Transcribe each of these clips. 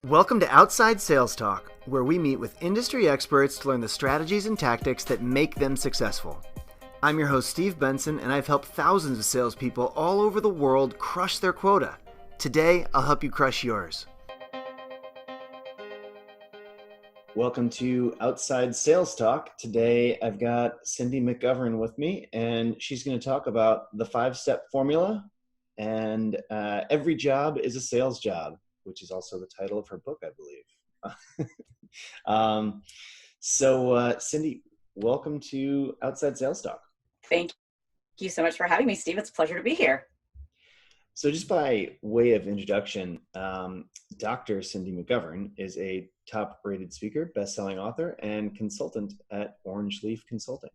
Welcome to Outside Sales Talk, where we meet with industry experts to learn the strategies and tactics that make them successful. I'm your host, Steve Benson, and I've helped thousands of salespeople all over the world crush their quota. Today, I'll help you crush yours. Welcome to Outside Sales Talk. Today, I've got Cindy McGovern with me, and she's going to talk about the 5-step formula and every job is a sales job, which is also the title of her book, I believe. Cindy, welcome to Outside Sales Talk. Thank you so much for having me, Steve. It's a pleasure to be here. So just by way of introduction, Dr. Cindy McGovern is a top-rated speaker, best-selling author, and consultant at Orange Leaf Consulting.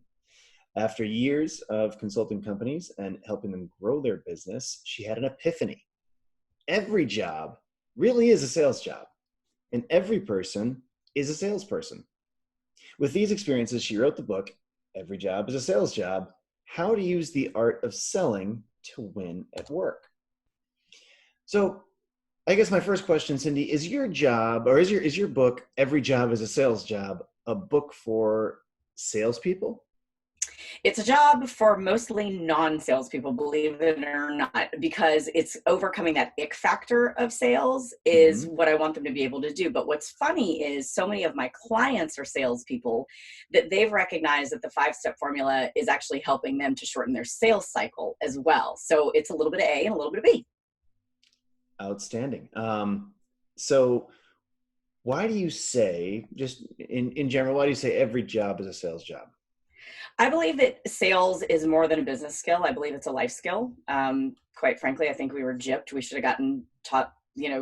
After years of consulting companies and helping them grow their business, she had an epiphany. Every job really is a sales job, and every person is a salesperson. With these experiences, she wrote the book, Every Job is a Sales Job: How to Use the Art of Selling to Win at Work. So I guess my first question, Cindy, is your job, or is your book, Every Job is a Sales Job, a book for salespeople? It's a job for mostly non-salespeople, believe it or not, because it's overcoming that ick factor of sales is what I want them to be able to do. But what's funny is so many of my clients are salespeople that they've recognized that the 5-step formula is actually helping them to shorten their sales cycle as well. So it's a little bit of A and a little bit of B. Outstanding. So why do you say, just in general, why do you say every job is a sales job? I believe that sales is more than a business skill. I believe it's a life skill. Quite frankly, I think we were gypped. We should have gotten taught,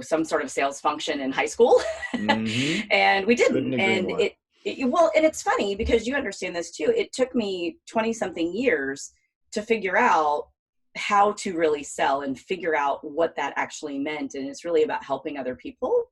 some sort of sales function in high school, and we didn't. And and it's funny because you understand this too. It took me 20-something years to figure out how to really sell and figure out what that actually meant. And it's really about helping other people.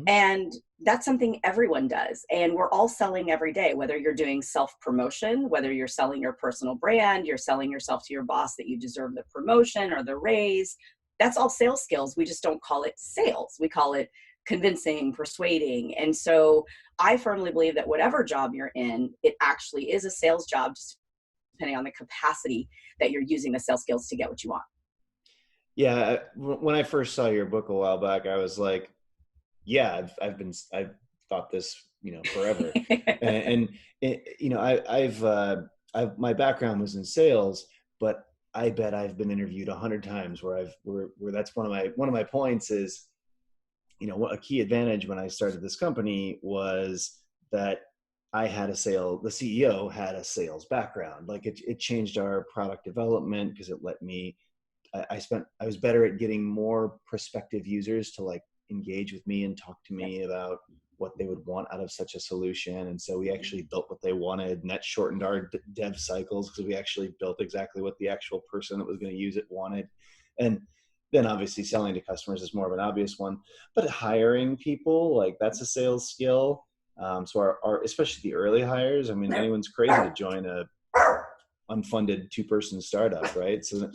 And that's something everyone does. And we're all selling every day, whether you're doing self-promotion, whether you're selling your personal brand, you're selling yourself to your boss that you deserve the promotion or the raise. That's all sales skills. We just don't call it sales. We call it convincing, persuading. And so I firmly believe that whatever job you're in, it actually is a sales job, just depending on the capacity that you're using the sales skills to get what you want. Yeah. When I first saw your book a while back, I was like, yeah, I've thought this, forever. I've my background was in sales, but I bet I've been interviewed 100 times where that's one of my points is, a key advantage when I started this company was that the CEO had a sales background. Like it changed our product development because it let me, I was better at getting more prospective users to engage with me and talk to me about what they would want out of such a solution. And so we actually built what they wanted, and that shortened our dev cycles because we actually built exactly what the actual person that was going to use it wanted. And then obviously selling to customers is more of an obvious one, but hiring people, that's a sales skill. So our especially the early hires, anyone's crazy to join a unfunded 2-person startup, right? So,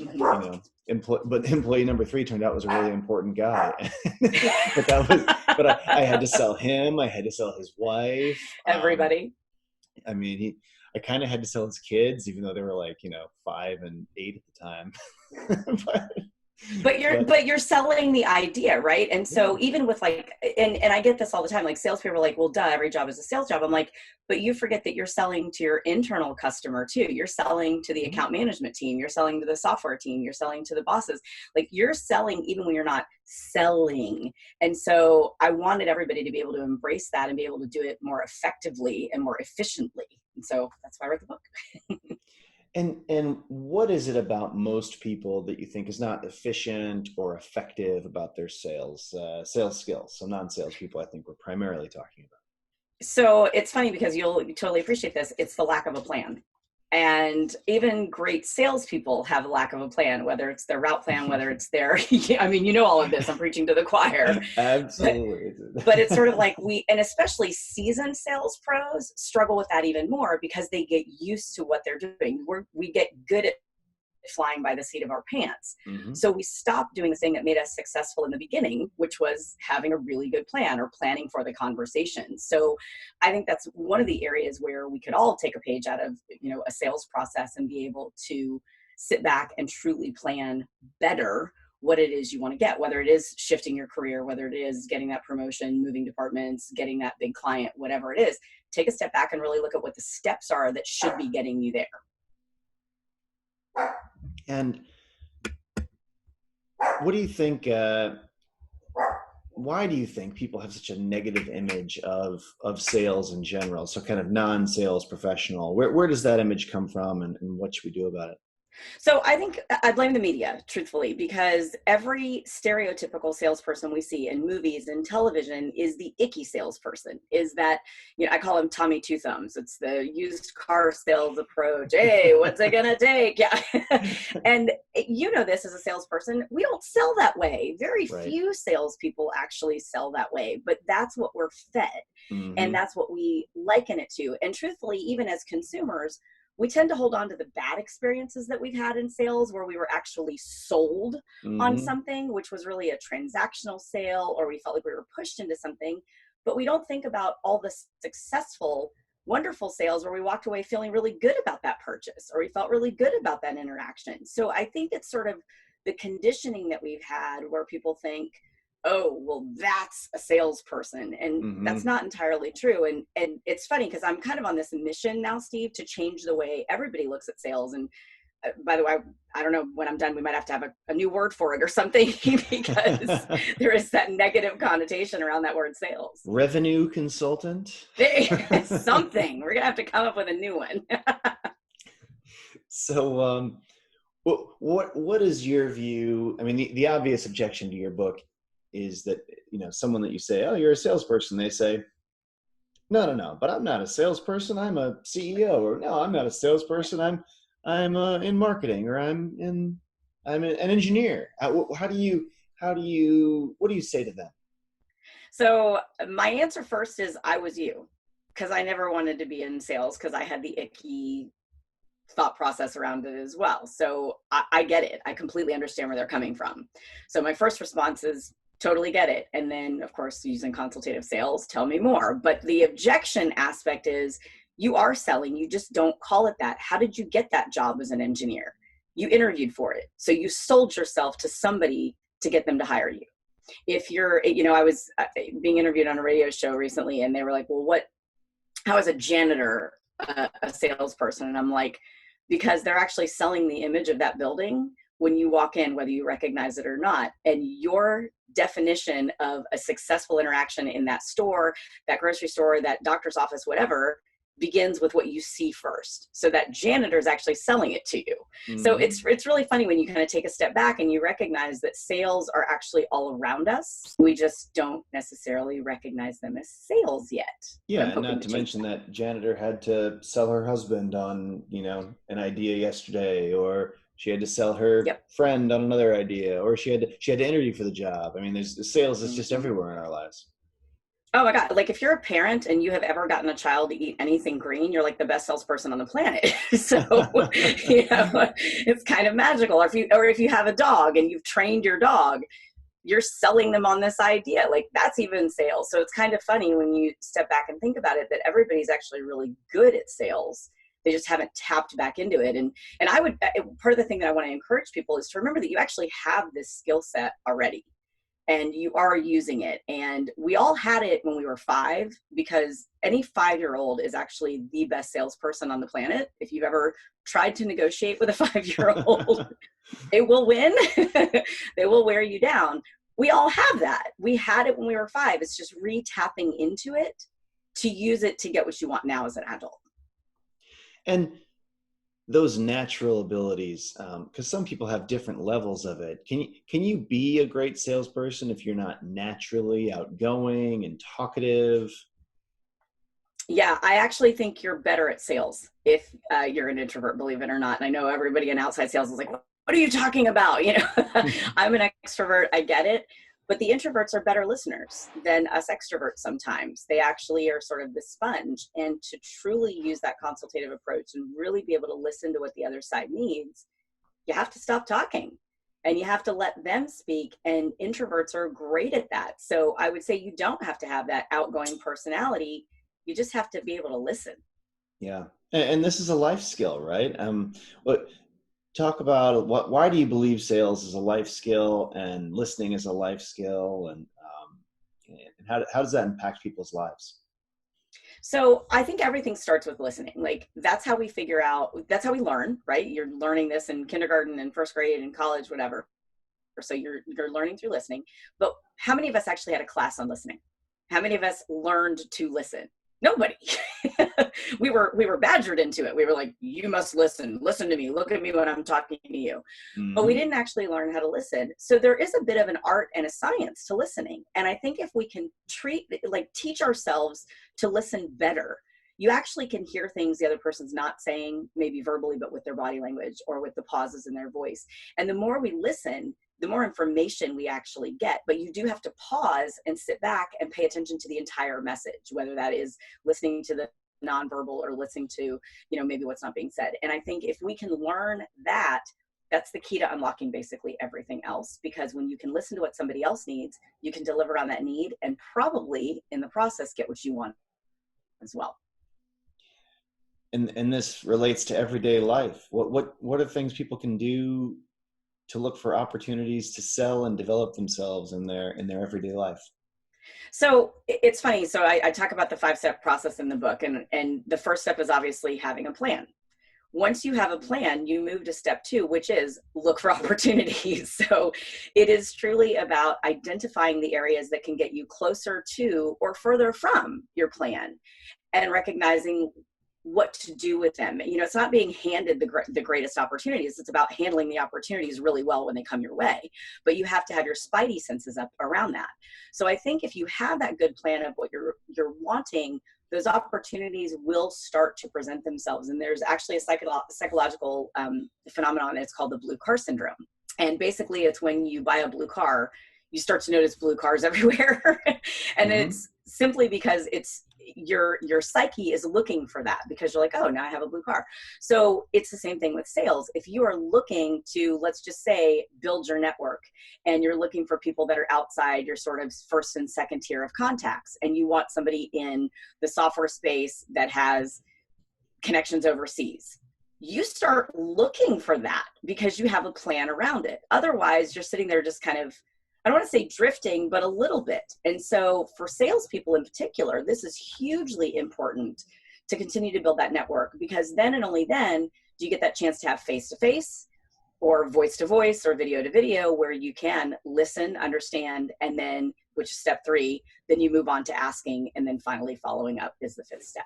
but employee number 3 turned out was a really important guy. but I had to sell him. I had to sell his wife. Everybody. I kind of had to sell his kids, even though they were 5 and 8 at the time. But you're selling the idea, right? And so even with and I get this all the time, salespeople are like, well, duh, every job is a sales job. I'm like, but you forget that you're selling to your internal customer too. You're selling to the account management team. You're selling to the software team. You're selling to the bosses. You're selling even when you're not selling. And so I wanted everybody to be able to embrace that and be able to do it more effectively and more efficiently. And so that's why I wrote the book. And what is it about most people that you think is not efficient or effective about their sales skills? So non-sales people, I think we're primarily talking about. So it's funny because you'll totally appreciate this. It's the lack of a plan. And even great salespeople have a lack of a plan, whether it's their route plan, whether it's their, all of this, I'm preaching to the choir. Absolutely. But it's sort of and especially seasoned sales pros struggle with that even more because they get used to what they're doing. We get good at flying by the seat of our pants. Mm-hmm. So we stopped doing the thing that made us successful in the beginning, which was having a really good plan or planning for the conversation. So I think that's one of the areas where we could all take a page out of, a sales process and be able to sit back and truly plan better what it is you want to get, whether it is shifting your career, whether it is getting that promotion, moving departments, getting that big client, whatever it is. Take a step back and really look at what the steps are that should be getting you there. And what do you think, why do you think people have such a negative image of sales in general? So kind of non-sales professional, where does that image come from, and what should we do about it? So I think I blame the media, truthfully, because every stereotypical salesperson we see in movies and television is the icky salesperson. Is that, I call him Tommy Two Thumbs. It's the used car sales approach. Hey, what's it gonna take? Yeah. And this as a salesperson, we don't sell that way. Very Right. few salespeople actually sell that way, but that's what we're fed. Mm-hmm. And that's what we liken it to. And truthfully, even as consumers, we tend to hold on to the bad experiences that we've had in sales where we were actually sold Mm-hmm. on something, which was really a transactional sale, or we felt like we were pushed into something. But we don't think about all the successful, wonderful sales where we walked away feeling really good about that purchase, or we felt really good about that interaction. So I think it's sort of the conditioning that we've had where people think, oh, well, that's a salesperson. And Mm-hmm. that's not entirely true. And it's funny because I'm kind of on this mission now, Steve, to change the way everybody looks at sales. And by the way, I don't know, when I'm done, we might have to have a new word for it or something because there is that negative connotation around that word sales. Revenue consultant? Something. We're going to have to come up with a new one. So what is your view? I mean, the obvious objection to your book is that, someone that you say, oh, you're a salesperson, they say, no, but I'm not a salesperson, I'm a CEO, or no, I'm not a salesperson, I'm in marketing, or I'm an engineer. What do you say to them? So my answer first is I was you, because I never wanted to be in sales because I had the icky thought process around it as well. So I get it. I completely understand where they're coming from. So my first response is totally get it. And then, of course, using consultative sales, tell me more. But the objection aspect is you are selling, you just don't call it that. How did you get that job as an engineer? You interviewed for it. So you sold yourself to somebody to get them to hire you. If you're, I was being interviewed on a radio show recently and they were like, well, how is a janitor a salesperson? And I'm like, because they're actually selling the image of that building when you walk in, whether you recognize it or not. And your definition of a successful interaction in that store, that grocery store, that doctor's office, whatever, begins with what you see first. So that janitor is actually selling it to you. Mm-hmm. So it's really funny when you kind of take a step back and you recognize that sales are actually all around us. We just don't necessarily recognize them as sales yet. Yeah, and not to mention that janitor had to sell her husband on, an idea yesterday, or she had to sell her friend on another idea, or she had to interview for the job. I mean, there's sales is just everywhere in our lives. Oh my God. Like if you're a parent and you have ever gotten a child to eat anything green, you're like the best salesperson on the planet. So, it's kind of magical. Or if you have a dog and you've trained your dog, you're selling them on this idea. Like that's even sales. So it's kind of funny when you step back and think about it, that everybody's actually really good at sales. They just haven't tapped back into it. And part of the thing that I want to encourage people is to remember that you actually have this skill set already. And you are using it. And we all had it when we were 5, because any 5-year-old is actually the best salesperson on the planet. If you've ever tried to negotiate with a 5-year-old, they will win. They will wear you down. We all have that. We had it when we were 5. It's just re-tapping into it to use it to get what you want now as an adult. And those natural abilities, because some people have different levels of it. Can you be a great salesperson if you're not naturally outgoing and talkative? Yeah, I actually think you're better at sales if you're an introvert, believe it or not. And I know everybody in outside sales is like, what are you talking about? I'm an extrovert, I get it. But the introverts are better listeners than us extroverts sometimes. They actually are sort of the sponge. And to truly use that consultative approach and really be able to listen to what the other side needs, you have to stop talking and you have to let them speak. And introverts are great at that. So I would say you don't have to have that outgoing personality. You just have to be able to listen. Yeah. And this is a life skill, right? What talk about why do you believe sales is a life skill and listening is a life skill, and how does that impact people's lives? So I think everything starts with listening. Like that's how we figure out, that's how we learn, right? You're learning this in kindergarten and first grade and college, whatever. So you're learning through listening. But how many of us actually had a class on listening? How many of us learned to listen? Nobody. we were badgered into it. We were like, you must listen to me, look at me when I'm talking to you. But we Mm-hmm. didn't actually learn how to listen. So there is a bit of an art and a science to listening. And I think if we can teach ourselves to listen better, you actually can hear things the other person's not saying, maybe verbally, but with their body language or with the pauses in their voice. And the more we listen, the more information we actually get. But you do have to pause and sit back and pay attention to the entire message, whether that is listening to the nonverbal or listening to, maybe what's not being said. And I think if we can learn that, that's the key to unlocking basically everything else. Because when you can listen to what somebody else needs, you can deliver on that need and probably in the process get what you want as well. And this relates to everyday life. What are things people can do to look for opportunities to sell and develop themselves in their everyday life? So it's funny. So I talk about the 5-step process in the book, and the first step is obviously having a plan. Once you have a plan, you move to step 2, which is look for opportunities. So it is truly about identifying the areas that can get you closer to or further from your plan and recognizing what to do with them. It's not being handed the greatest opportunities. It's about handling the opportunities really well when they come your way. But you have to have your spidey senses up around that. So I think if you have that good plan of what you're wanting, those opportunities will start to present themselves. And there's actually a psychological phenomenon. It's called the blue car syndrome. And basically it's when you buy a blue car, you start to notice blue cars everywhere. And Mm-hmm. it's simply because it's your psyche is looking for that, because you're like, oh, now I have a blue car. So it's the same thing with sales. If you are looking to, let's just say, build your network, and you're looking for people that are outside your sort of first and second tier of contacts, and you want somebody in the software space that has connections overseas, you start looking for that because you have a plan around it. Otherwise, you're sitting there just kind of, I don't want to say drifting, but a little bit. And so for salespeople in particular, this is hugely important to continue to build that network, because then and only then do you get that chance to have face-to-face or voice-to-voice or video-to-video, where you can listen, understand, and then, which is step 3, then you move on to asking, and then finally following up is the 5th step.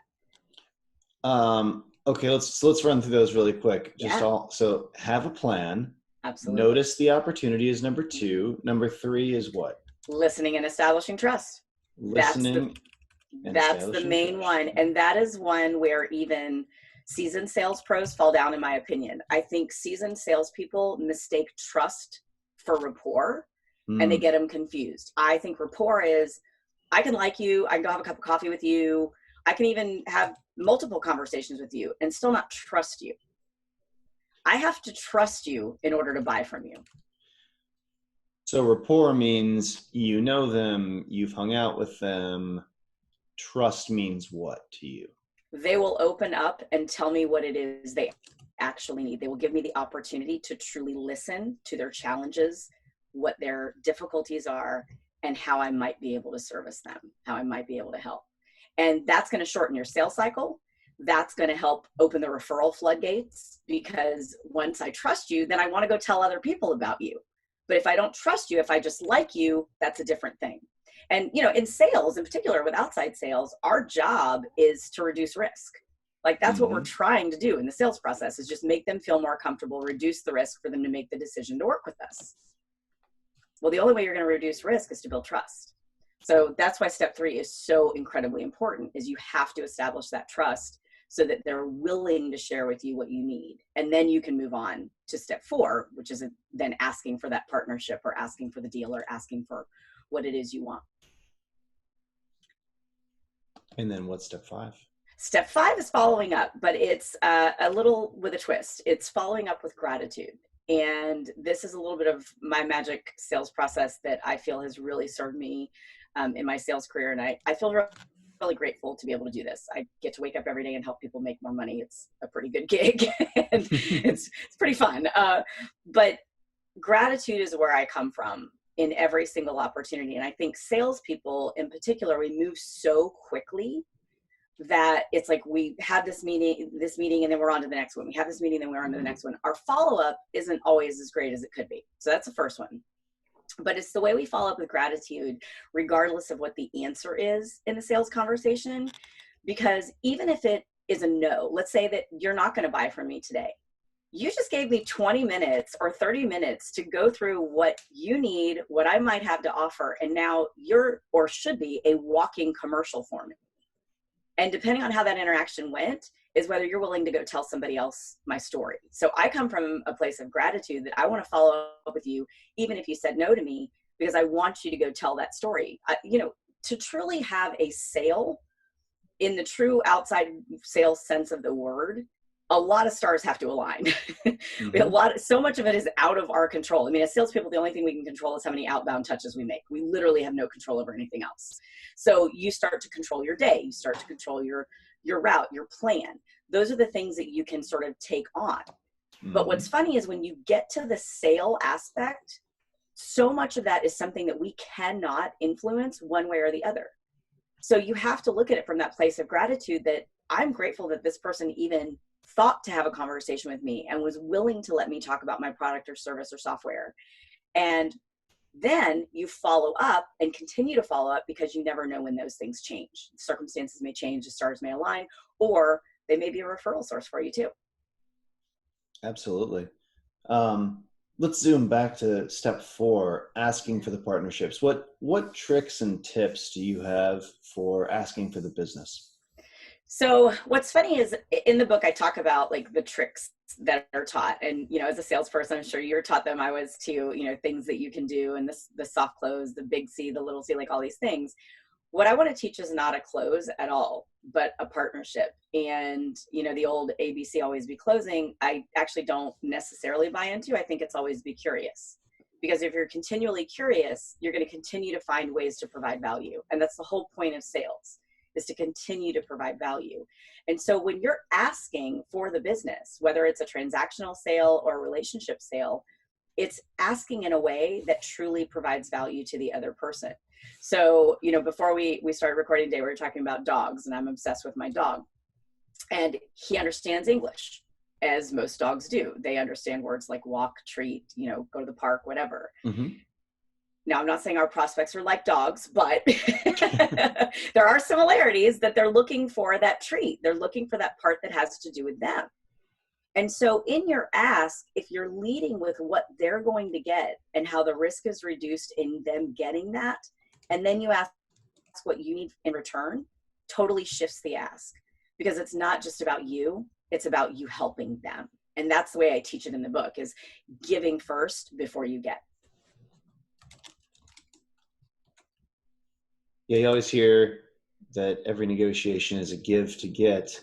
Okay, let's run through those really quick. Yeah. So have a plan. Absolutely. Notice the opportunity is number 2. Number 3 is what? Listening and establishing trust. Listening and That's the establishing main trust. one. And that is one where even seasoned sales pros fall down, in my opinion. I think seasoned salespeople mistake trust for rapport, and they get them confused. I think rapport is, I can like you, I can go have a cup of coffee with you, I can even have multiple conversations with you and still not trust you. I have to trust you in order to buy from you. So rapport means you know them, you've hung out with them. Trust means what to you? They will open up and tell me what it is they actually need. They will give me the opportunity to truly listen to their challenges, what their difficulties are, and how I might be able to service them, how I might be able to help. And that's going to shorten your sales cycle. That's going to help open the referral floodgates, because once I trust you, then I want to go tell other people about you. But if I don't trust you, if I just like you, that's a different thing. And, in sales in particular, with outside sales, our job is to reduce risk. Like that's what we're trying to do in the sales process, is just make them feel more comfortable, reduce the risk for them to make the decision to work with us. Well, the only way you're going to reduce risk is to build trust. So that's why step 3 is so incredibly important, is you have to establish that trust so that they're willing to share with you what you need. And then you can move on to step 4, which is then asking for that partnership, or asking for the deal, or asking for what it is you want. And then what's step 5? Step 5 is following up, but it's a little with a twist. It's following up with gratitude. And this is a little bit of my magic sales process that I feel has really served me in my sales career. And I feel really grateful to be able to do this. I get to wake up every day and help people make more money. It's a pretty good gig and it's pretty fun. But gratitude is where I come from in every single opportunity. And I think salespeople in particular, we move so quickly that it's like we have this meeting, and then we're on to the next one. We have this meeting, then we're on to the next one. Our follow-up isn't always as great as it could be. So that's the first one. But it's the way we follow up with gratitude, regardless of what the answer is in the sales conversation. Because even if it is a no, let's say that you're not going to buy from me today. You just gave me 20 minutes or 30 minutes to go through what you need, what I might have to offer. And now you're, or should be, a walking commercial for me. And depending on how that interaction went is whether you're willing to go tell somebody else my story. So I come from a place of gratitude that I want to follow up with you, even if you said no to me, because I want you to go tell that story. To truly have a sale in the true outside sales sense of the word, a lot of stars have to align. Mm-hmm. So much of it is out of our control. I mean, as salespeople, the only thing we can control is how many outbound touches we make. We literally have no control over anything else. So you start to control your day. You start to control your route, your plan. Those are the things that you can sort of take on. Mm-hmm. But what's funny is when you get to the sale aspect, so much of that is something that we cannot influence one way or the other. So you have to look at it from that place of gratitude that I'm grateful that this person even thought to have a conversation with me and was willing to let me talk about my product or service or software. And then you follow up and continue to follow up because you never know when those things change. Circumstances may change, the stars may align, or they may be a referral source for you too. Absolutely. Let's zoom back to step 4, asking for the partnerships. What tricks and tips do you have for asking for the business? So what's funny is in the book, I talk about like the tricks that are taught. And, as a salesperson, I'm sure you're taught them. I was too, things that you can do and the soft close, the big C, the little C, like all these things. What I want to teach is not a close at all, but a partnership. And, the old ABC, always be closing, I actually don't necessarily buy into. I think it's always be curious. Because if you're continually curious, you're going to continue to find ways to provide value. And that's the whole point of sales, is to continue to provide value. And so when you're asking for the business, whether it's a transactional sale or a relationship sale, it's asking in a way that truly provides value to the other person. So, before we started recording today, we were talking about dogs, and I'm obsessed with my dog. And he understands English, as most dogs do. They understand words like walk, treat, go to the park, whatever. Mm-hmm. Now, I'm not saying our prospects are like dogs, but there are similarities that they're looking for that treat. They're looking for that part that has to do with them. And so in your ask, if you're leading with what they're going to get and how the risk is reduced in them getting that, and then you ask what you need in return, totally shifts the ask. Because it's not just about you, it's about you helping them. And that's the way I teach it in the book, is giving first before you get. Yeah, you always hear that every negotiation is a give to get.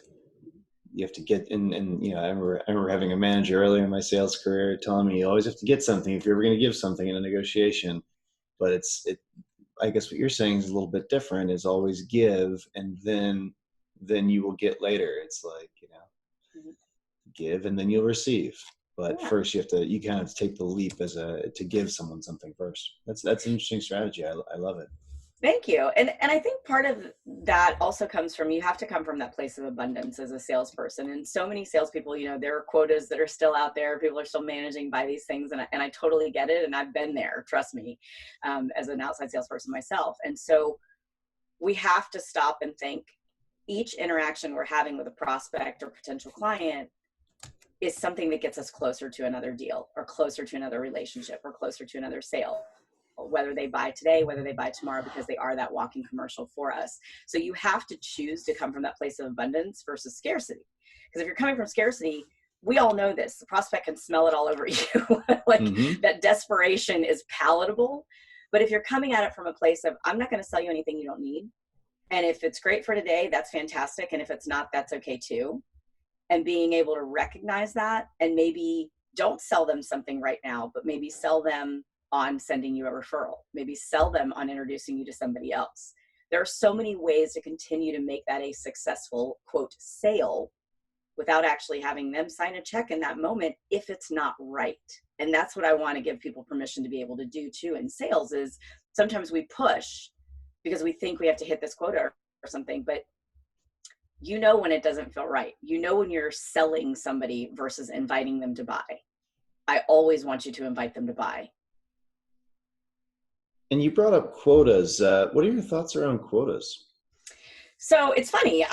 You have to get, and I remember having a manager earlier in my sales career telling me you always have to get something if you're ever going to give something in a negotiation. But I guess what you're saying is a little bit different, is always give, and then you will get later. It's like, give and then you'll receive. But first you kind of take the leap to give someone something first. That's an interesting strategy. I love it. Thank you. And I think part of that also comes from, you have to come from that place of abundance as a salesperson. And so many salespeople, there are quotas that are still out there. People are still managing by these things. And I totally get it. And I've been there, trust me, as an outside salesperson myself. And so we have to stop and think, each interaction we're having with a prospect or potential client is something that gets us closer to another deal, or closer to another relationship, or closer to another sale. Whether they buy today, whether they buy tomorrow, because they are that walking commercial for us. So you have to choose to come from that place of abundance versus scarcity. Because if you're coming from scarcity, we all know this. The prospect can smell it all over you. That desperation is palatable. But if you're coming at it from a place of, I'm not going to sell you anything you don't need. And if it's great for today, that's fantastic. And if it's not, that's okay too. And being able to recognize that and maybe don't sell them something right now, but maybe sell them on sending you a referral, maybe sell them on introducing you to somebody else. There are so many ways to continue to make that a successful, quote, sale without actually having them sign a check in that moment if it's not right. And that's what I want to give people permission to be able to do too in sales. Is sometimes we push because we think we have to hit this quota or something, but you know when it doesn't feel right. You know when you're selling somebody versus inviting them to buy. I always want you to invite them to buy. And you brought up quotas. What are your thoughts around quotas? So it's funny,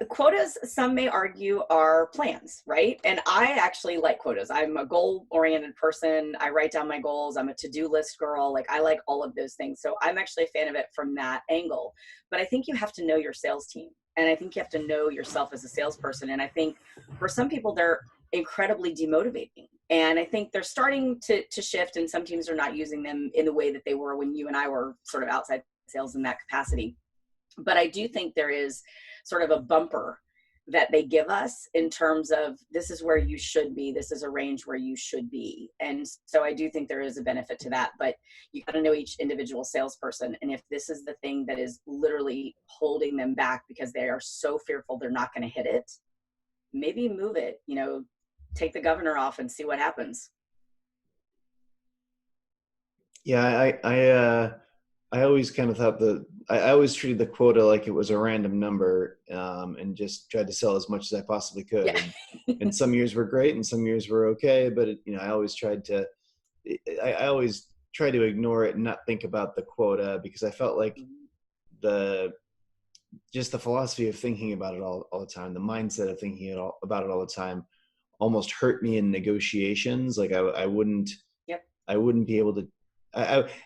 quotas, some may argue, are plans, right? And I actually like quotas. I'm a goal-oriented person. I write down my goals. I'm a to-do list girl. Like, I like all of those things. So I'm actually a fan of it from that angle. But I think you have to know your sales team. And I think you have to know yourself as a salesperson. And I think for some people, they're incredibly demotivating. And I think they're starting to shift, and some teams are not using them in the way that they were when you and I were sort of outside sales in that capacity. But I do think there is sort of a bumper that they give us in terms of, this is where you should be. This is a range where you should be. And so I do think there is a benefit to that, but you got to know each individual salesperson. And if this is the thing that is literally holding them back because they are so fearful they're not going to hit it, maybe move it, take the governor off and see what happens. Yeah, I always kind of thought I always treated the quota like it was a random number, and just tried to sell as much as I possibly could. Yeah. And some years were great, and some years were okay. But I always tried to ignore it and not think about the quota, because I felt like the philosophy of thinking about it all the time, the mindset of thinking about it all the time, almost hurt me in negotiations. Like I wouldn't be able to.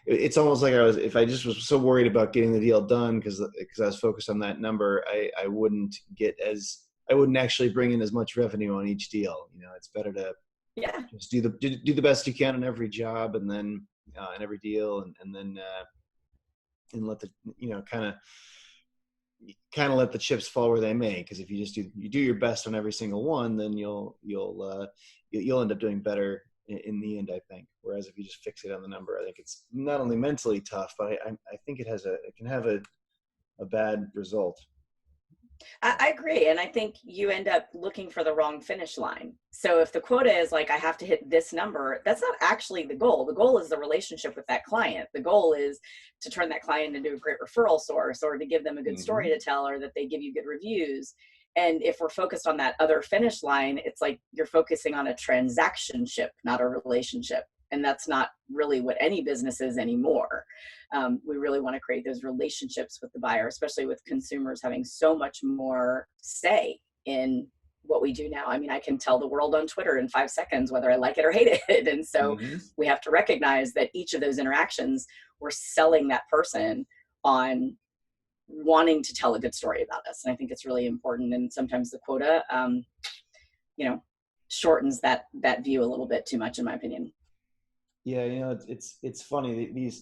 It's almost like if I just was so worried about getting the deal done because I was focused on that number, I wouldn't actually bring in as much revenue on each deal. It's better to just do the best you can on every job, and then in every deal, and then let the kind of let the chips fall where they may. Because if you just do your best on every single one, then you'll end up doing better in the end, I think. Whereas if you just fixate on the number, I think it's not only mentally tough, but I think it can have a bad result. I agree. And I think you end up looking for the wrong finish line. So if the quota is like, I have to hit this number, that's not actually the goal. The goal is the relationship with that client. The goal is to turn that client into a great referral source, or to give them a good story to tell, or that they give you good reviews. And if we're focused on that other finish line, it's like you're focusing on a transactionship, not a relationship. And that's not really what any business is anymore. We really want to create those relationships with the buyer, especially with consumers having so much more say in what we do now. I mean, I can tell the world on Twitter in 5 seconds whether I like it or hate it. And so we have to recognize that each of those interactions, we're selling that person on wanting to tell a good story about us. And I think it's really important. And sometimes the quota, shortens that view a little bit too much, in my opinion. Yeah, it's funny.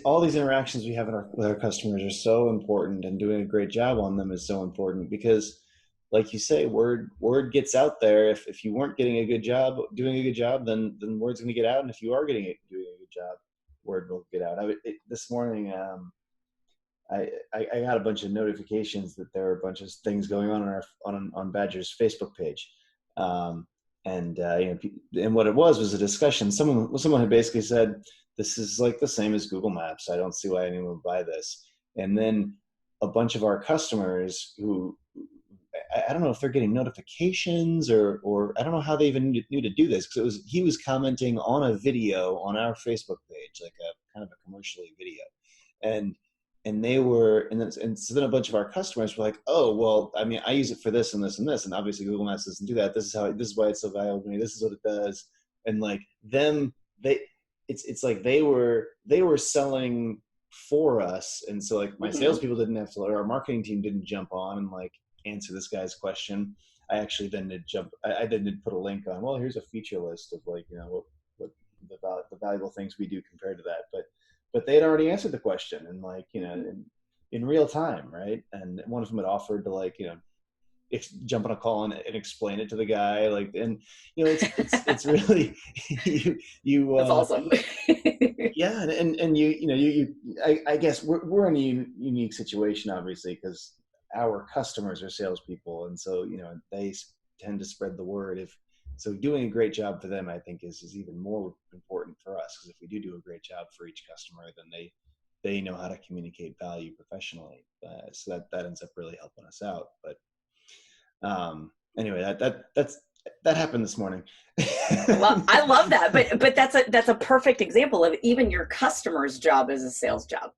All these interactions we have with our customers are so important, and doing a great job on them is so important, because, like you say, word gets out there. If you weren't doing a good job, then word's going to get out, and if you are doing a good job, word will get out. This morning, I got a bunch of notifications that there are a bunch of things going on Badger's Facebook page. And what it was a discussion. Someone had basically said, this is like the same as Google Maps. I don't see why anyone would buy this. And then a bunch of our customers who, I don't know if they're getting notifications or I don't know how they even knew to do this, because he was commenting on a video on our Facebook page, like a kind of a commercially video. And they were, and so then a bunch of our customers were like, oh, well, I mean, I use it for this and this and this, and obviously Google Maps doesn't do that. This is why it's so valuable to me. This is what it does. And like it's like they were selling for us, and so like my salespeople didn't have to, or our marketing team didn't jump on and like answer this guy's question. I actually then did put a link on, well, here's a feature list of like what the valuable things we do compared to that, but they had already answered the question, and like, in real time. Right. And one of them had offered to jump on a call and explain it to the guy. Like, and it's really, That's awesome. yeah. I guess we're in a unique situation, obviously, because our customers are salespeople. And so, they tend to spread the word. So doing a great job for them, I think is even more important for us. Because if we do a great job for each customer, then they know how to communicate value professionally. So that ends up really helping us out. But anyway, that happened this morning. Well, I love that, but that's a perfect example of even your customer's job is a sales job.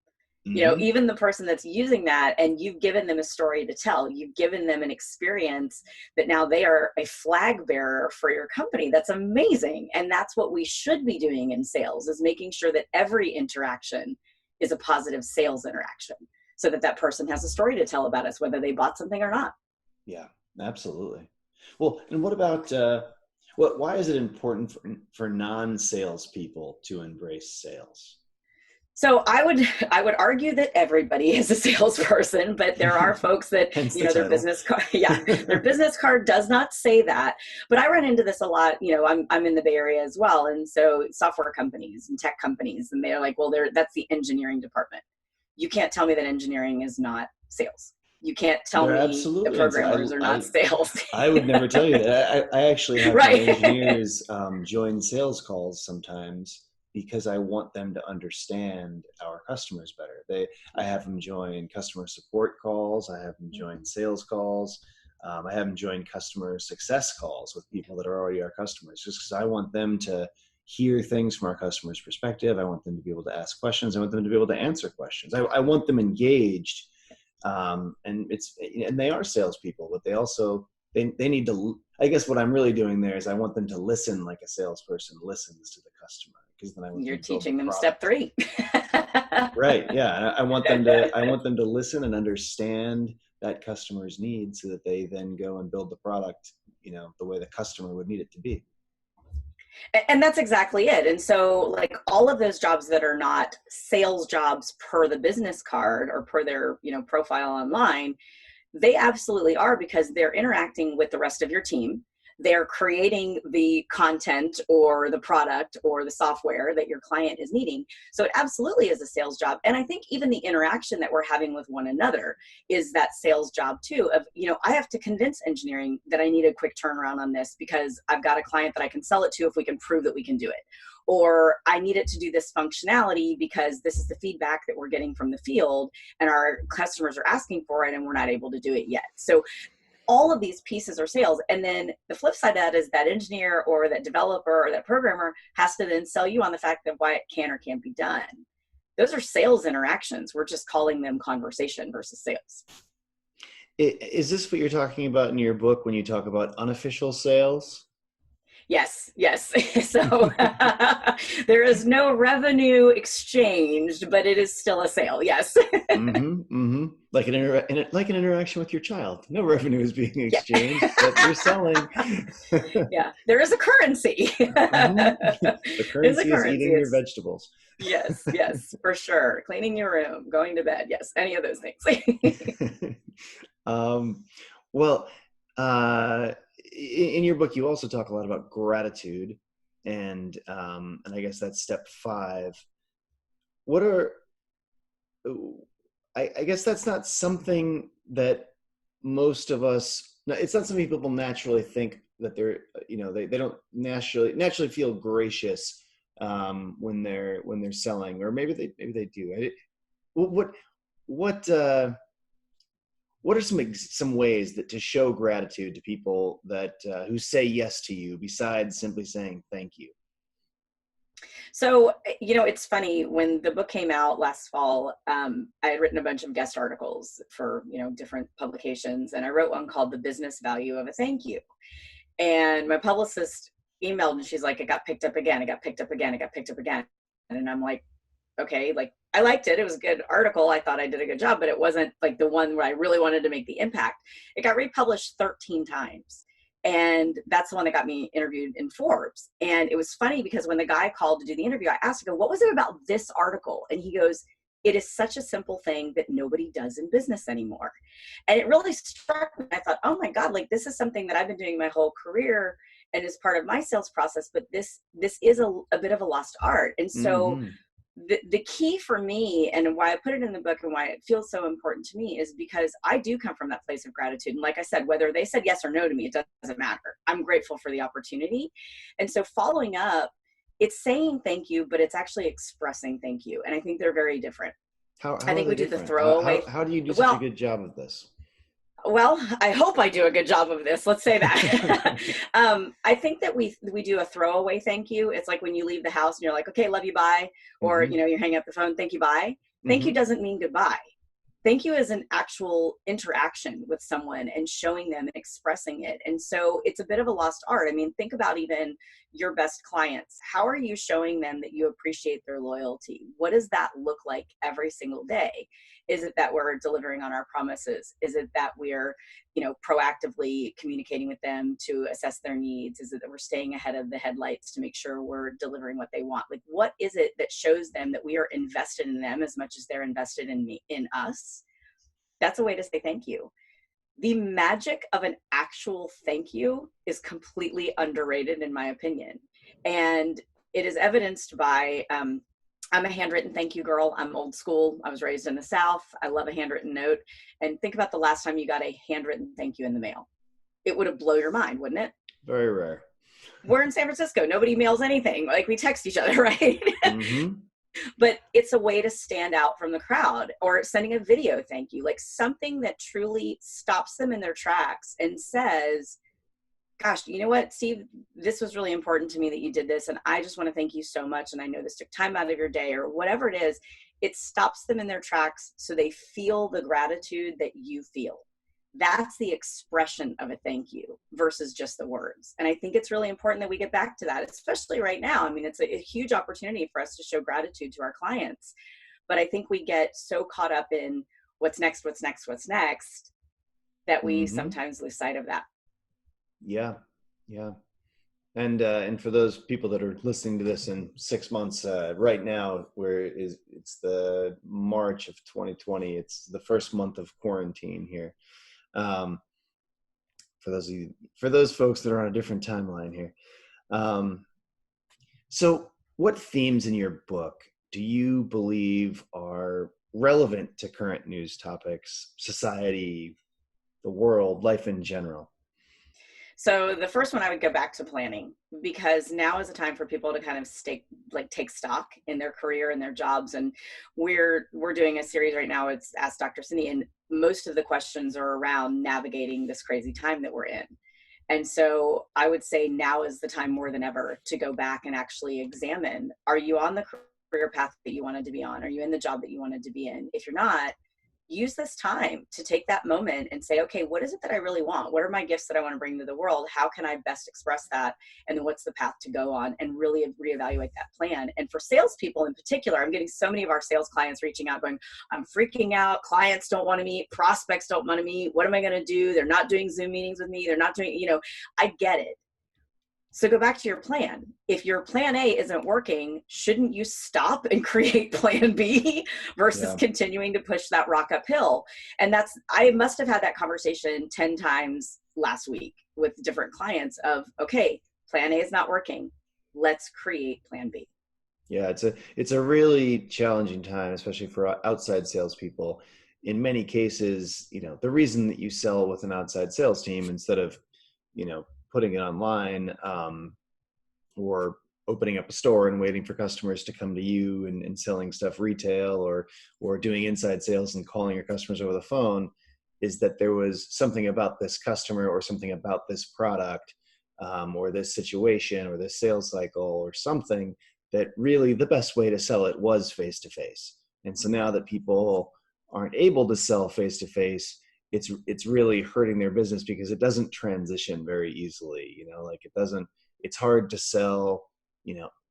Mm-hmm. Even the person that's using that, and you've given them a story to tell, you've given them an experience that now they are a flag bearer for your company. That's amazing. And that's what we should be doing in sales, is making sure that every interaction is a positive sales interaction, so that person has a story to tell about us, whether they bought something or not. Yeah, absolutely. Well, and what about, why is it important for non-salespeople to embrace sales? So I would argue that everybody is a salesperson, but there are folks that, Hence the their title. business card, their business card does not say that. But I run into this a lot. I'm in the Bay Area as well. And so software companies and tech companies, and they're like, well, that's the engineering department. You can't tell me that engineering is not sales. You can't tell me that programmers are not sales. I would never tell you that. I actually have my engineers join sales calls sometimes, because I want them to understand our customers better. I have them join customer support calls. I have them join sales calls. I have them join customer success calls with people that are already our customers, just because I want them to hear things from our customers' perspective. I want them to be able to ask questions. I want them to be able to answer questions. I want them engaged. And they are salespeople, but they also, they need to, I guess what I'm really doing there is I want them to listen like a salesperson listens to the customer. Because then you're teaching them step 3. Right. Yeah. I want them to listen and understand that customer's needs, so that they then go and build the product, the way the customer would need it to be. And that's exactly it. And so, like, all of those jobs that are not sales jobs per the business card or per their, profile online, they absolutely are, because they're interacting with the rest of your team. They're creating the content or the product or the software that your client is needing. So it absolutely is a sales job. And I think even the interaction that we're having with one another is that sales job too, of, I have to convince engineering that I need a quick turnaround on this, because I've got a client that I can sell it to if we can prove that we can do it. Or I need it to do this functionality because this is the feedback that we're getting from the field and our customers are asking for it and we're not able to do it yet. So all of these pieces are sales. And then the flip side of that is that engineer or that developer or that programmer has to then sell you on the fact of why it can or can't be done. Those are sales interactions. We're just calling them conversation versus sales. Is this what you're talking about in your book when you talk about unofficial sales? Yes. So there is no revenue exchanged, but it is still a sale. Yes. Like an interaction with your child. No revenue is being exchanged, but you're selling. Yeah, there is a currency. The currency is eating your vegetables. Yes, for sure. Cleaning your room, going to bed. Yes, any of those things. In your book, you also talk a lot about gratitude, and I guess that's step 5. I guess that's not something that most of us. It's not something people naturally think that they're. They don't naturally feel gracious when they're selling, or maybe they do. What are some ways that to show gratitude to people that who say yes to you, besides simply saying thank you? So, it's funny, when the book came out last fall, I had written a bunch of guest articles for, different publications. And I wrote one called The Business Value of a Thank You. And my publicist emailed and she's like, it got picked up again. It got picked up again. It got picked up again. And I'm like, okay, like, I liked it. It was a good article. I thought I did a good job, but it wasn't like the one where I really wanted to make the impact. It got republished 13 times. And that's the one that got me interviewed in Forbes. And it was funny because when the guy called to do the interview, I asked him, what was it about this article? And he goes, it is such a simple thing that nobody does in business anymore. And it really struck me. I thought, oh my God, like this is something that I've been doing my whole career and is part of my sales process, but this is a bit of a lost art. And so Mm-hmm. the key for me, and why I put it in the book and why it feels so important to me, is because I do come from that place of gratitude. And like I said, whether they said yes or no to me, it doesn't matter. I'm grateful for the opportunity. And so following up, it's saying thank you, but it's actually expressing thank you. And I think they're very different. How I are think they we do the different? throwaway. How do you do such a Well, good job of this? well, I hope I do a good job of this. Let's say that. I think that we do a throwaway thank you. It's like when you leave the house and you're like, okay, love you, bye. Or, Mm-hmm. you know, you hang up the phone, thank you, bye. Thank you Mm-hmm. doesn't mean goodbye. Thank you is an actual interaction with someone and showing them and expressing it. And so it's a bit of a lost art. I mean, think about even your best clients. How are you showing them that you appreciate their loyalty? What does that look like every single day? Is it that we're delivering on our promises? Is it that we're, you know, proactively communicating with them to assess their needs? Is it that we're staying ahead of the headlights to make sure we're delivering what they want? Like, what is it that shows them that we are invested in them as much as they're invested in us? That's a way to say thank you. The magic of an actual thank you is completely underrated, in my opinion. And it is evidenced by, I'm a handwritten thank you girl. I'm old school. I was raised in the South. I love a handwritten note. And think about the last time you got a handwritten thank you in the mail. It would have blown your mind, wouldn't it? Very rare. We're in San Francisco. Nobody mails anything. Like, we text each other, right? Mm-hmm. But it's a way to stand out from the crowd. Or sending a video thank you, like something that truly stops them in their tracks and says, gosh, you know what, Steve, this was really important to me that you did this. And I just want to thank you so much. And I know this took time out of your day, or whatever it is. It stops them in their tracks so they feel the gratitude that you feel. That's the expression of a thank you versus just the words. And I think it's really important that we get back to that, especially right now. I mean, it's a huge opportunity for us to show gratitude to our clients. But I think we get so caught up in what's next, what's next, what's next, that we Mm-hmm. sometimes lose sight of that. Yeah. Yeah. And for those people that are listening to this in 6 months, right now, it's the March of 2020. It's the first month of quarantine here. Um, for those folks that are on a different timeline here. Um, so what themes in your book do you believe are relevant to current news topics, society, the world, life in general? So the first one, I would go back to planning, because now is a time for people to kind of take stock in their career and their jobs. And we're doing a series right now. It's Ask Dr.Cindy, and most of the questions are around navigating this crazy time that we're in. And so I would say now is the time more than ever to go back and actually examine, are you on the career path that you wanted to be on? Are you in the job that you wanted to be in? If you're not, use this time to take that moment and say, okay, what is it that I really want? What are my gifts that I want to bring to the world? How can I best express that? And then what's the path to go on, and really reevaluate that plan. And for salespeople in particular, I'm getting so many of our sales clients reaching out going, I'm freaking out. Clients don't want to meet. Prospects don't want to meet. What am I going to do? They're not doing Zoom meetings with me. They're not doing, I get it. So go back to your plan. If your plan A isn't working, shouldn't you stop and create plan B versus Yeah. continuing to push that rock uphill? And I must have had that conversation 10 times last week with different clients of, okay, plan A is not working. Let's create plan B. Yeah, it's a really challenging time, especially for outside salespeople. In many cases, the reason that you sell with an outside sales team instead of, putting it online, or opening up a store and waiting for customers to come to you and selling stuff retail, or doing inside sales and calling your customers over the phone, is that there was something about this customer or something about this product, or this situation or this sales cycle or something, that really the best way to sell it was face to face. And so now that people aren't able to sell face to face, it's really hurting their business because it doesn't transition very easily. It's hard to sell,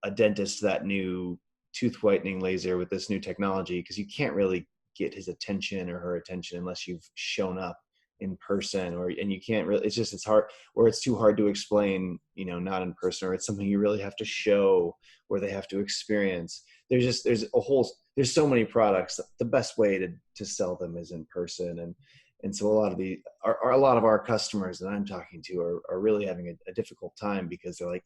a dentist that new tooth whitening laser with this new technology, because you can't really get his attention or her attention unless you've shown up in person, and you can't really, it's hard, or it's too hard to explain, not in person, or it's something you really have to show or they have to experience. There's there's so many products. The best way to sell them is in person. And so a lot of our customers that I'm talking to are really having a difficult time, because they're like,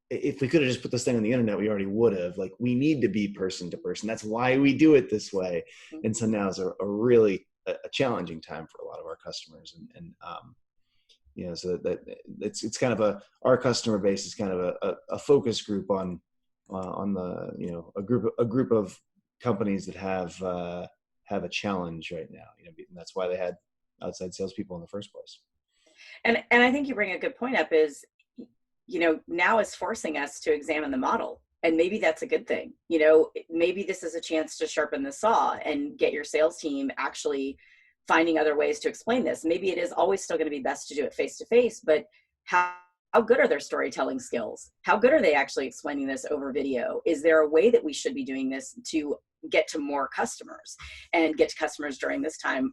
if we could have just put this thing on the internet, we already would have. Like, we need to be person to person. That's why we do it this way. And so now is a really challenging time for a lot of our customers. So that it's kind of our customer base is kind of a focus group on the, a group of companies that have a challenge right now. And that's why they had outside salespeople in the first place. And I think you bring a good point up is, now is forcing us to examine the model. And maybe that's a good thing. Maybe this is a chance to sharpen the saw and get your sales team actually finding other ways to explain this. Maybe it is always still going to be best to do it face to face, but how good are their storytelling skills? How good are they actually explaining this over video? Is there a way that we should be doing this to get to more customers and get to customers during this time?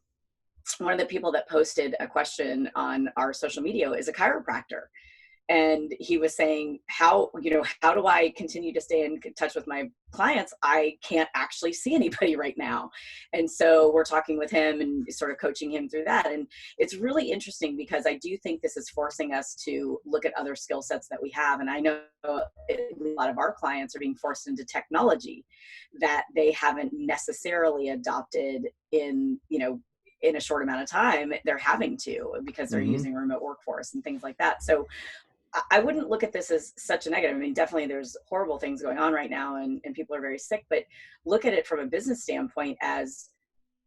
One of the people that posted a question on our social media is a chiropractor. And he was saying, how do I continue to stay in touch with my clients? I can't actually see anybody right now. And so we're talking with him and sort of coaching him through that. And it's really interesting, because I do think this is forcing us to look at other skill sets that we have. And I know a lot of our clients are being forced into technology that they haven't necessarily adopted in a short amount of time. They're having to, because they're using remote workforce and things like that. So I wouldn't look at this as such a negative. I mean, definitely there's horrible things going on right now, and people are very sick, but look at it from a business standpoint as,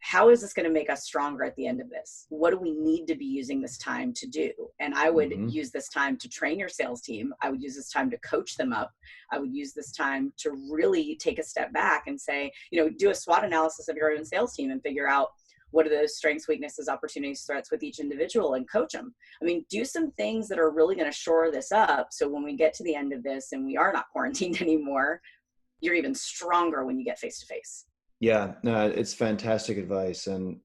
how is this going to make us stronger at the end of this? What do we need to be using this time to do? And I would use this time to train your sales team. I would use this time to coach them up. I would use this time to really take a step back and say, do a SWOT analysis of your own sales team and figure out, what are those strengths, weaknesses, opportunities, threats with each individual, and coach them. I mean, do some things that are really going to shore this up. So when we get to the end of this and we are not quarantined anymore, you're even stronger when you get face to face. Yeah, no, it's fantastic advice. And,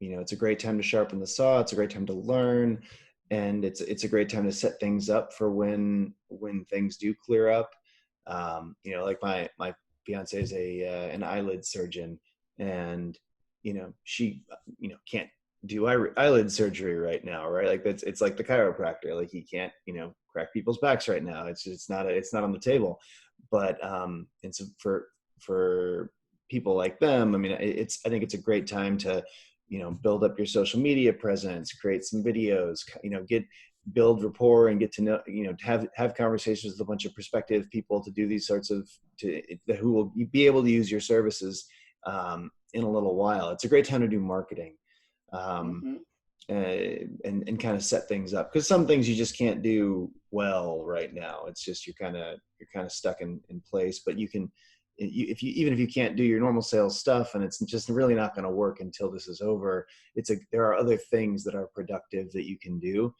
it's a great time to sharpen the saw. It's a great time to learn. And it's a great time to set things up for when things do clear up. Like my fiance is an eyelid surgeon, and she, can't do eyelid surgery right now, right? Like it's like the chiropractor, like he can't, crack people's backs right now. It's not on the table. But, and so for people like them, I mean, I think it's a great time to, build up your social media presence, create some videos, build rapport and get to know, have conversations with a bunch of prospective people to do these sorts of, who will be able to use your services, in a little while. It's a great time to do marketing, and kind of set things up, because some things you just can't do well right now. It's just you're kind of stuck in place. But you can, even if you can't do your normal sales stuff, and it's just really not going to work until this is over, there are other things that are productive that you can do.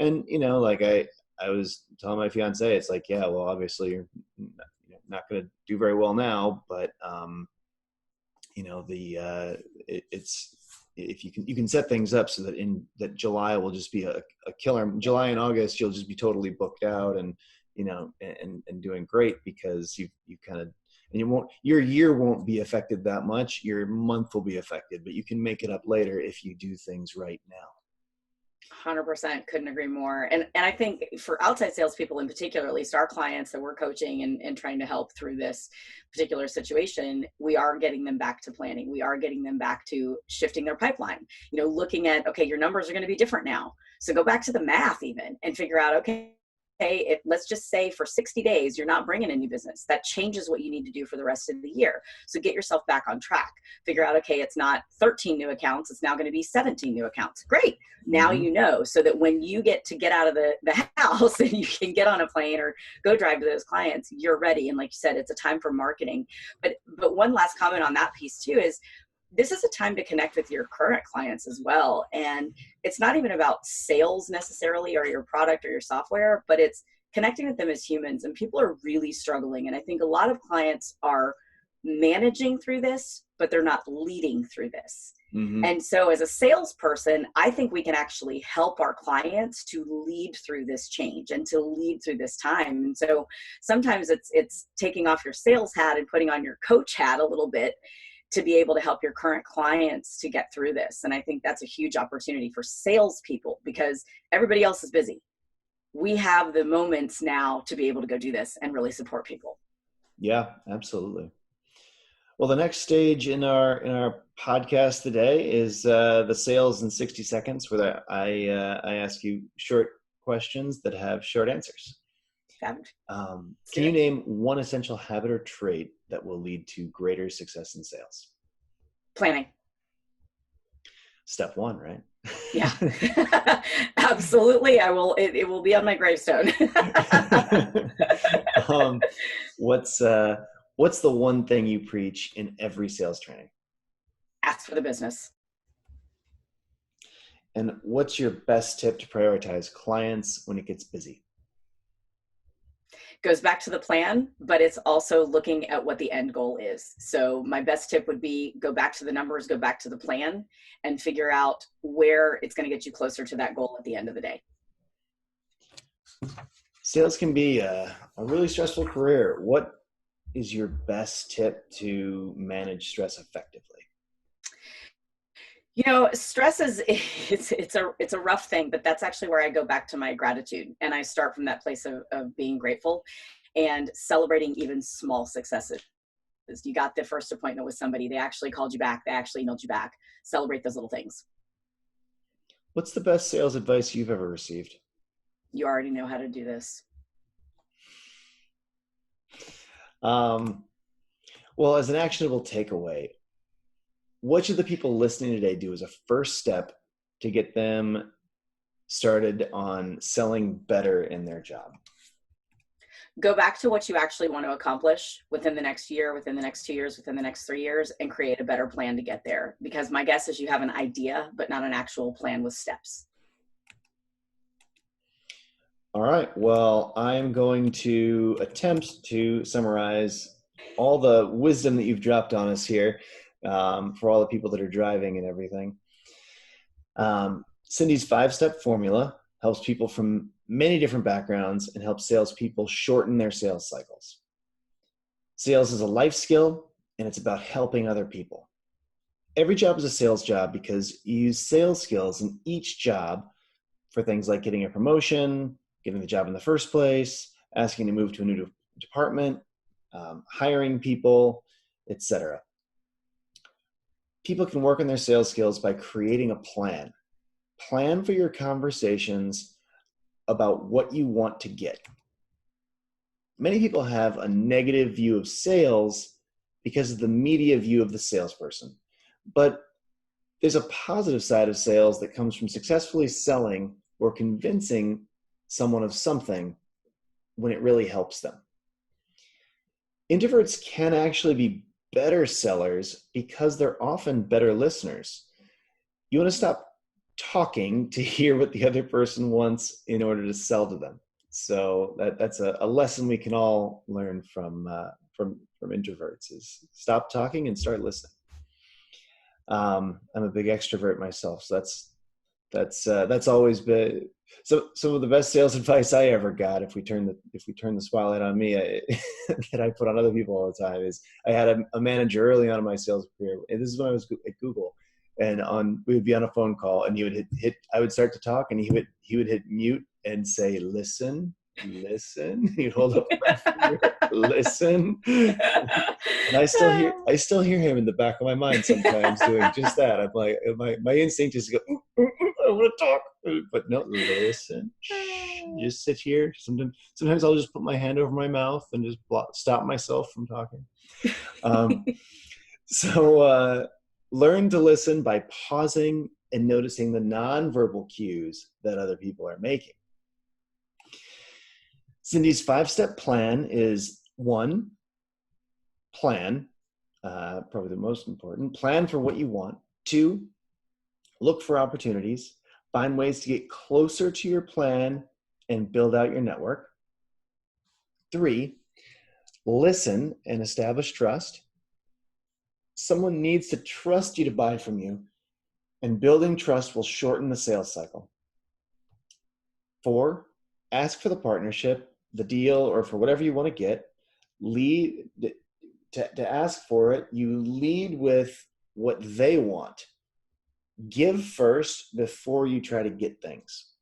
And like I was telling my fiance, it's like, yeah, well, obviously you're not going to do very well now, but it's, if you can set things up so that July will just be a killer. July and August, you'll just be totally booked out and doing great, because you kind of, and your year won't be affected that much. Your month will be affected, but you can make it up later if you do things right now. 100%, couldn't agree more. And I think for outside salespeople in particular, at least our clients that we're coaching and trying to help through this particular situation, we are getting them back to planning. We are getting them back to shifting their pipeline, looking at, okay, your numbers are going to be different now. So go back to the math even and figure out, okay, if let's just say for 60 days, you're not bringing any business, that changes what you need to do for the rest of the year. So get yourself back on track, figure out, okay, it's not 13 new accounts. It's now going to be 17 new accounts. Great. Now, so that when you get out of the house and you can get on a plane or go drive to those clients, you're ready. And like you said, it's a time for marketing. But one last comment on that piece too is, this is a time to connect with your current clients as well. And it's not even about sales necessarily, or your product or your software, but it's connecting with them as humans. And people are really struggling. And I think a lot of clients are managing through this but they're not leading through this. Mm-hmm. And so as a salesperson, I think we can actually help our clients to lead through this change and to lead through this time. And so sometimes it's taking off your sales hat and putting on your coach hat a little bit to be able to help your current clients to get through this. And I think that's a huge opportunity for salespeople because everybody else is busy. We have the moments now to be able to go do this and really support people. Yeah, absolutely. Well, the next stage in our podcast today is the sales in 60 seconds, where I ask you short questions that have short answers. Can you name one essential habit or trait that will lead to greater success in sales? Planning. Step one, right? Yeah, absolutely. I will. It will be on my gravestone. What's the one thing you preach in every sales training? Ask for the business. And what's your best tip to prioritize clients when it gets busy? Goes back to the plan, but it's also looking at what the end goal is. So my best tip would be go back to the numbers, go back to the plan, and figure out where it's going to get you closer to that goal at the end of the day. Sales can be a really stressful career. What is your best tip to manage stress effectively? You know, stress is it's a rough thing, but that's actually where I go back to my gratitude. And I start from that place of being grateful and celebrating even small successes. You got the first appointment with somebody, they actually called you back, they actually emailed you back. Celebrate those little things. What's the best sales advice you've ever received? You already know how to do this. Well, as an actionable takeaway, what should the people listening today do as a first step to get them started on selling better in their job? Go back to what you actually want to accomplish within the next year, within the next 2 years, within the next 3 years, and create a better plan to get there. Because my guess is you have an idea, but not an actual plan with steps. All right. Well, I'm going to attempt to summarize all the wisdom that you've dropped on us here for all the people that are driving and everything. Cindy's 5-step formula helps people from many different backgrounds and helps salespeople shorten their sales cycles. Sales is a life skill, and it's about helping other people. Every job is a sales job because you use sales skills in each job for things like getting a promotion, getting the job in the first place, asking to move to a new department, hiring people, etc. People can work on their sales skills by creating a plan. Plan for your conversations about what you want to get. Many people have a negative view of sales because of the media view of the salesperson. But there's a positive side of sales that comes from successfully selling or convincing someone of something when it really helps them. Introverts can actually be better sellers because they're often better listeners. You want to stop talking to hear what the other person wants in order to sell to them. So that's a lesson we can all learn from introverts is stop talking and start listening. I'm a big extrovert myself, so that's always been some of the best sales advice I ever got. If we turn the spotlight on me, that I put on other people all the time is I had a manager early on in my sales career, and this is when I was at Google, and we would be on a phone call, and he would hit. I would start to talk, and he would hit mute and say, "Listen." He'd hold up my finger, listen. And I still hear him in the back of my mind sometimes doing just that. I'm like, my instinct is to go, I want to talk, but no, listen. Just sit here. Sometimes I'll just put my hand over my mouth and just stop myself from talking. So learn to listen by pausing and noticing the nonverbal cues that other people are making. Cindy's 5-step plan is 1, plan, probably the most important. Plan for what you want. 2, look for opportunities. Find ways to get closer to your plan and build out your network. 3, listen and establish trust. Someone needs to trust you to buy from you, and building trust will shorten the sales cycle. 4, ask for the partnership, the deal, or for whatever you want to get. Lead to ask for it. You lead with what they want. Give first before you try to get things.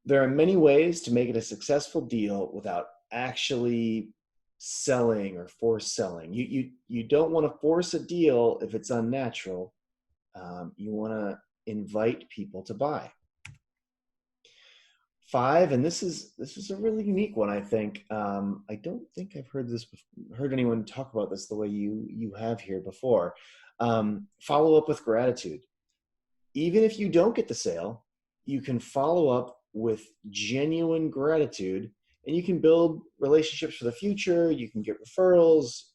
There are many ways to make it a successful deal without actually selling or force selling. You don't want to force a deal if it's unnatural. You want to invite people to buy. 5, and this is a really unique one, I think. I don't think I've heard anyone talk about this the way you have here before. Follow up with gratitude. Even if you don't get the sale, you can follow up with genuine gratitude, and you can build relationships for the future. You can get referrals.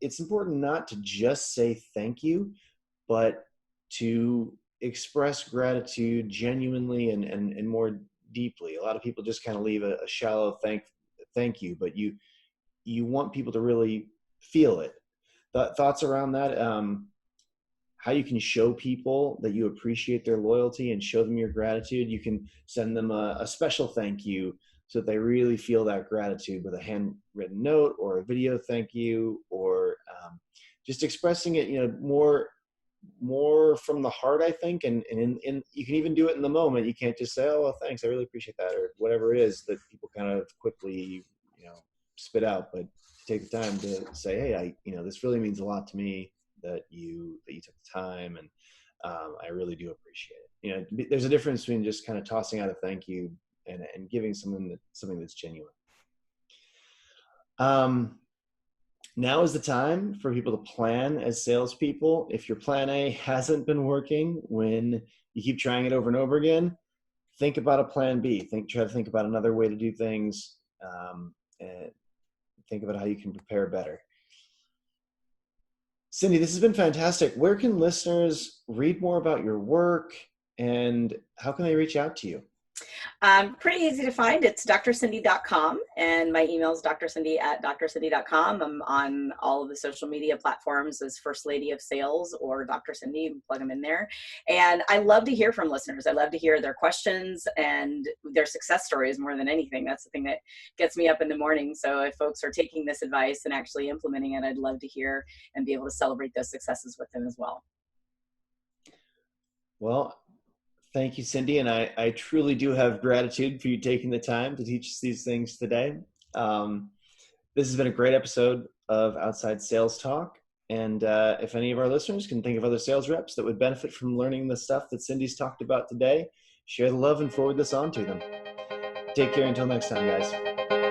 It's important not to just say thank you, but to express gratitude genuinely and more deeply. A lot of people just kind of leave a shallow thank you, but you want people to really feel it. Thoughts around that? How you can show people that you appreciate their loyalty and show them your gratitude. You can send them a special thank you so that they really feel that gratitude with a handwritten note or a video thank you, or just expressing it, more from the heart, I think. And you can even do it in the moment. You can't just say, oh, well, thanks, I really appreciate that, or whatever it is that people kind of quickly, spit out. But take the time to say, hey, this really means a lot to me that you took the time, and I really do appreciate it. There's a difference between just kind of tossing out a thank you and giving something that's genuine. Now is the time for people to plan as salespeople. If your plan A hasn't been working, when you keep trying it over and over again, think about a plan B. Try to think about another way to do things, and think about how you can prepare better. Cindy, this has been fantastic. Where can listeners read more about your work, and how can they reach out to you? Pretty easy to find. It's drcindy.com, and my email is drcindy@drcindy.com. I'm on all of the social media platforms as First Lady of Sales or Dr. Cindy. Plug them in there. And I love to hear from listeners. I love to hear their questions and their success stories more than anything. That's the thing that gets me up in the morning. So if folks are taking this advice and actually implementing it, I'd love to hear and be able to celebrate those successes with them as well. Well, thank you, Cindy. And I truly do have gratitude for you taking the time to teach us these things today. This has been a great episode of Outside Sales Talk. And if any of our listeners can think of other sales reps that would benefit from learning the stuff that Cindy's talked about today, share the love and forward this on to them. Take care until next time, guys.